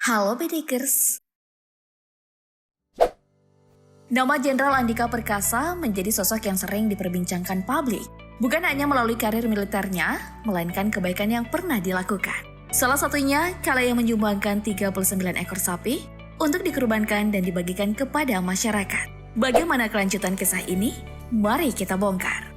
Halo Bedikers. Nama Jenderal Andika Perkasa menjadi sosok yang sering diperbincangkan publik. Bukan hanya melalui karir militernya, melainkan kebaikan yang pernah dilakukan. Salah satunya kala yang menyumbangkan 39 ekor sapi untuk dikurbankan dan dibagikan kepada masyarakat. Bagaimana kelanjutan kisah ini? Mari kita bongkar.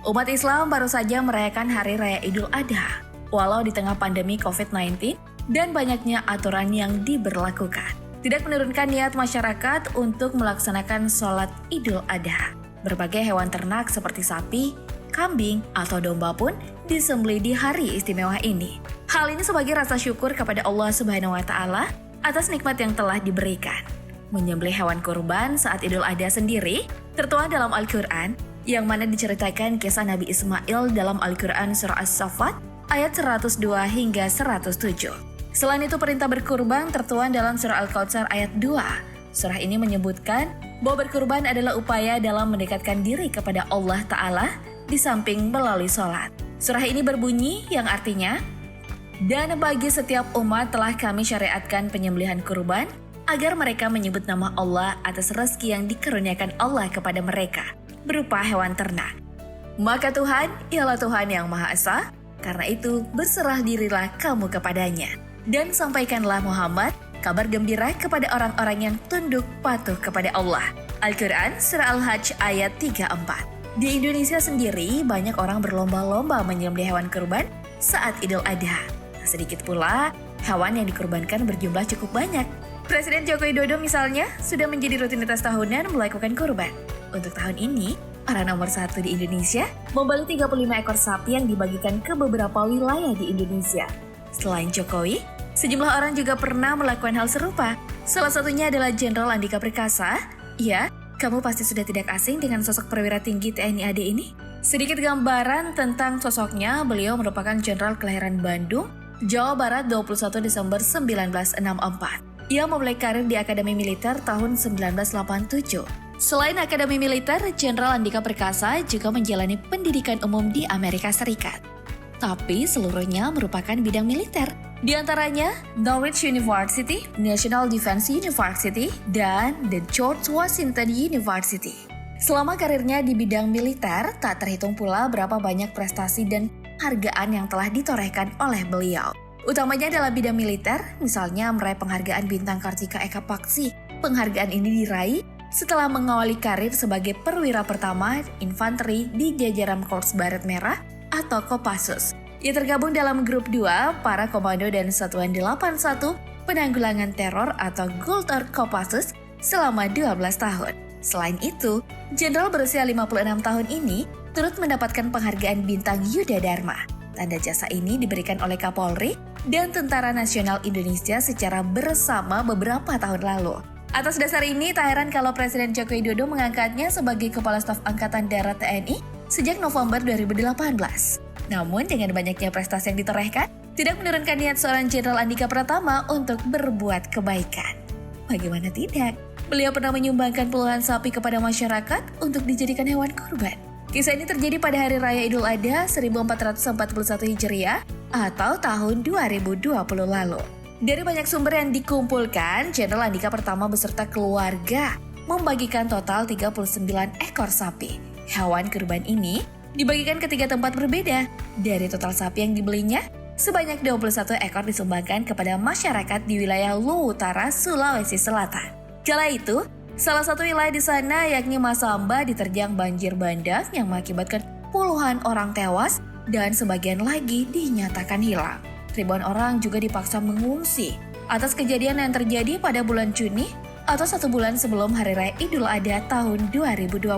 Umat Islam baru saja merayakan Hari Raya Idul Adha, walau di tengah pandemi COVID-19 dan banyaknya aturan yang diberlakukan. Tidak menurunkan niat masyarakat untuk melaksanakan sholat Idul Adha. Berbagai hewan ternak seperti sapi, kambing, atau domba pun disembelih di hari istimewa ini. Hal ini sebagai rasa syukur kepada Allah Subhanahu wa Ta'ala atas nikmat yang telah diberikan. Menyembelih hewan kurban saat Idul Adha sendiri tertuang dalam Al-Quran, yang mana diceritakan kisah Nabi Ismail dalam Al-Quran Surah As-Saffat ayat 102 hingga 107. Selain itu perintah berkurban tertuang dalam Surah Al-Kautsar ayat 2. Surah ini menyebutkan bahwa berkurban adalah upaya dalam mendekatkan diri kepada Allah Ta'ala di samping melalui sholat. Surah ini berbunyi yang artinya, "Dan bagi setiap umat telah kami syariatkan penyembelihan kurban agar mereka menyebut nama Allah atas rezeki yang dikaruniakan Allah kepada mereka berupa hewan ternak. Maka Tuhan ialah Tuhan yang Maha Esa, karena itu berserah dirilah kamu kepadanya. Dan sampaikanlah Muhammad kabar gembira kepada orang-orang yang tunduk patuh kepada Allah." Al-Quran Surah Al-Hajj ayat 34. Di Indonesia sendiri banyak orang berlomba-lomba menyembelih hewan kurban saat Idul Adha. Sedikit pula hewan yang dikurbankan berjumlah cukup banyak. Presiden Joko Widodo misalnya sudah menjadi rutinitas tahunan melakukan kurban. Untuk tahun ini, orang nomor 1 di Indonesia membeli 35 ekor sapi yang dibagikan ke beberapa wilayah di Indonesia. Selain Jokowi, sejumlah orang juga pernah melakukan hal serupa. Salah satunya adalah Jenderal Andika Perkasa. Ya, kamu pasti sudah tidak asing dengan sosok perwira tinggi TNI AD ini. Sedikit gambaran tentang sosoknya, beliau merupakan jenderal kelahiran Bandung, Jawa Barat 21 Desember 1964. Ia memulai karir di Akademi Militer tahun 1987. Selain Akademi Militer, Jenderal Andika Perkasa juga menjalani pendidikan umum di Amerika Serikat. Tapi seluruhnya merupakan bidang militer. Di antaranya Norwich University, National Defense University, dan The George Washington University. Selama karirnya di bidang militer, tak terhitung pula berapa banyak prestasi dan penghargaan yang telah ditorehkan oleh beliau. Utamanya dalam bidang militer, misalnya meraih penghargaan Bintang Kartika Eka Paksi. Penghargaan ini diraih setelah mengawali karir sebagai perwira pertama infanteri di jajaran Korps Baret Merah atau Kopassus. Ia tergabung dalam grup 2 para komando dan satuan 81 penanggulangan teror atau Gultor Kopassus selama 12 tahun. Selain itu, Jenderal berusia 56 tahun ini turut mendapatkan penghargaan Bintang Yuda Dharma. Tanda jasa ini diberikan oleh Kapolri dan Tentara Nasional Indonesia secara bersama beberapa tahun lalu. Atas dasar ini, tak heran kalau Presiden Joko Widodo mengangkatnya sebagai Kepala Staf Angkatan Darat TNI sejak November 2018. Namun, dengan banyaknya prestasi yang ditorehkan, tidak menurunkan niat seorang Jenderal Andika Pratama untuk berbuat kebaikan. Bagaimana tidak? Beliau pernah menyumbangkan puluhan sapi kepada masyarakat untuk dijadikan hewan kurban. Kisah ini terjadi pada Hari Raya Idul Adha 1441 Hijriah atau tahun 2020 lalu. Dari banyak sumber yang dikumpulkan, Jenderal Andika Pertama beserta keluarga membagikan total 39 ekor sapi. Hewan kurban ini dibagikan ke 3 tempat berbeda. Dari total sapi yang dibelinya, sebanyak 21 ekor disumbangkan kepada masyarakat di wilayah Luwu Utara, Sulawesi Selatan. Kala itu, salah satu wilayah di sana yakni Masamba diterjang banjir bandang yang mengakibatkan puluhan orang tewas dan sebagian lagi dinyatakan hilang. Ribuan orang juga dipaksa mengungsi atas kejadian yang terjadi pada bulan Juni atau 1 bulan sebelum Hari Raya Idul Adha tahun 2020.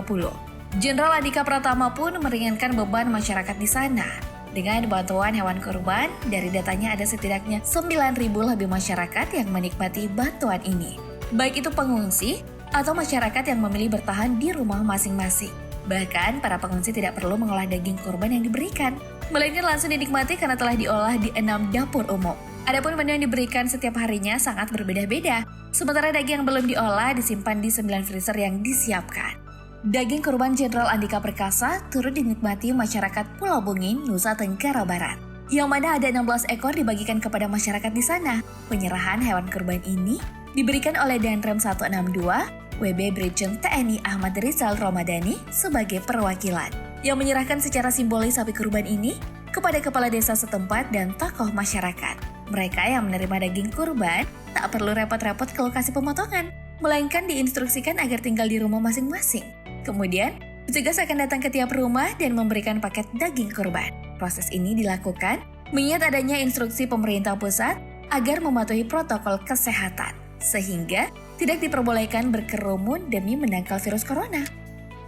Jenderal Andika Pratama pun meringankan beban masyarakat di sana. Dengan bantuan hewan kurban, dari datanya ada setidaknya 9.000 lebih masyarakat yang menikmati bantuan ini. Baik itu pengungsi atau masyarakat yang memilih bertahan di rumah masing-masing. Bahkan para pengungsi tidak perlu mengolah daging kurban yang diberikan, melainkan langsung dinikmati karena telah diolah di 6 dapur umum. Adapun menu yang diberikan setiap harinya sangat berbeda-beda. Sementara daging yang belum diolah disimpan di 9 freezer yang disiapkan. Daging kurban Jenderal Andika Perkasa turut dinikmati masyarakat Pulau Bungin, Nusa Tenggara Barat. Yang mana ada 16 ekor dibagikan kepada masyarakat di sana. Penyerahan hewan kurban ini diberikan oleh Danrem 162, WB Brigjen TNI Ahmad Rizal Romadani sebagai perwakilan. Yang menyerahkan secara simbolis sapi kurban ini kepada kepala desa setempat dan tokoh masyarakat. Mereka yang menerima daging kurban tak perlu repot-repot ke lokasi pemotongan, melainkan diinstruksikan agar tinggal di rumah masing-masing. Kemudian, petugas akan datang ke tiap rumah dan memberikan paket daging kurban. Proses ini dilakukan mengingat adanya instruksi pemerintah pusat agar mematuhi protokol kesehatan, sehingga tidak diperbolehkan berkerumun demi menangkal virus corona.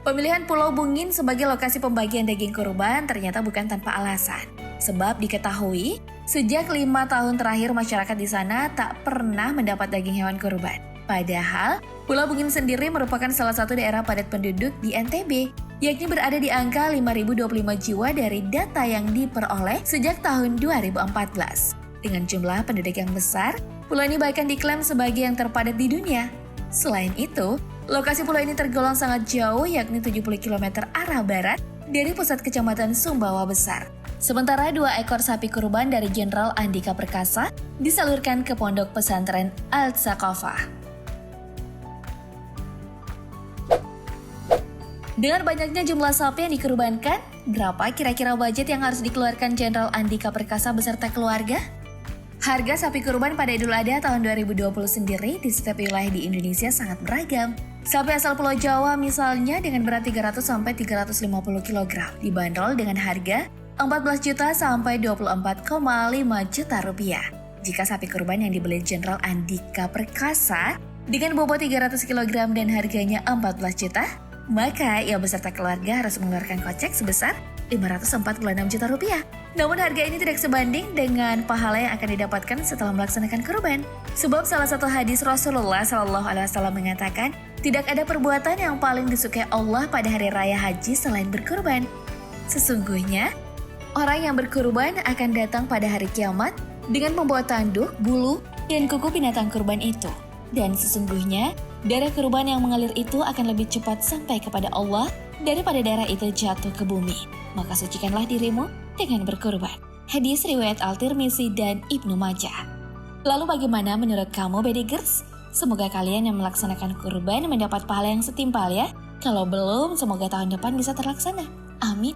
Pemilihan Pulau Bungin sebagai lokasi pembagian daging kurban ternyata bukan tanpa alasan. Sebab diketahui, sejak 5 tahun terakhir masyarakat di sana tak pernah mendapat daging hewan kurban. Padahal, Pulau Bungin sendiri merupakan salah satu daerah padat penduduk di NTB, yakni berada di angka 5.025 jiwa dari data yang diperoleh sejak tahun 2014. Dengan jumlah penduduk yang besar, pulau ini bahkan diklaim sebagai yang terpadat di dunia. Selain itu, lokasi pulau ini tergolong sangat jauh, yakni 70 km arah barat dari pusat kecamatan Sumbawa Besar. Sementara 2 ekor sapi kurban dari Jenderal Andika Perkasa disalurkan ke pondok pesantren Al-Saqafah. Dengan banyaknya jumlah sapi yang dikurbankan, berapa kira-kira budget yang harus dikeluarkan Jenderal Andika Perkasa beserta keluarga? Harga sapi kurban pada Idul Adha tahun 2020 sendiri di setiap wilayah di Indonesia sangat beragam. Sapi asal Pulau Jawa misalnya dengan berat 300-350 kg dibanderol dengan harga 14 juta sampai 24,5 juta rupiah. Jika sapi kurban yang dibeli Jenderal Andika Perkasa dengan bobot 300 kg dan harganya 14 juta, maka ia beserta keluarga harus mengeluarkan kocek sebesar 546 juta rupiah. Namun harga ini tidak sebanding dengan pahala yang akan didapatkan setelah melaksanakan kurban. Sebab salah satu hadis Rasulullah SAW mengatakan, tidak ada perbuatan yang paling disukai Allah pada hari raya haji selain berkurban. Sesungguhnya, orang yang berkurban akan datang pada hari kiamat dengan membawa tanduk, bulu, dan kuku binatang kurban itu. Dan sesungguhnya, darah kurban yang mengalir itu akan lebih cepat sampai kepada Allah daripada darah itu jatuh ke bumi. Maka sucikanlah dirimu dengan berkurban. Hadis riwayat Al-Tirmizi dan Ibnu Majah. Lalu bagaimana menurut kamu, Bedegers? Semoga kalian yang melaksanakan kurban mendapat pahala yang setimpal ya. Kalau belum, semoga tahun depan bisa terlaksana. Amin.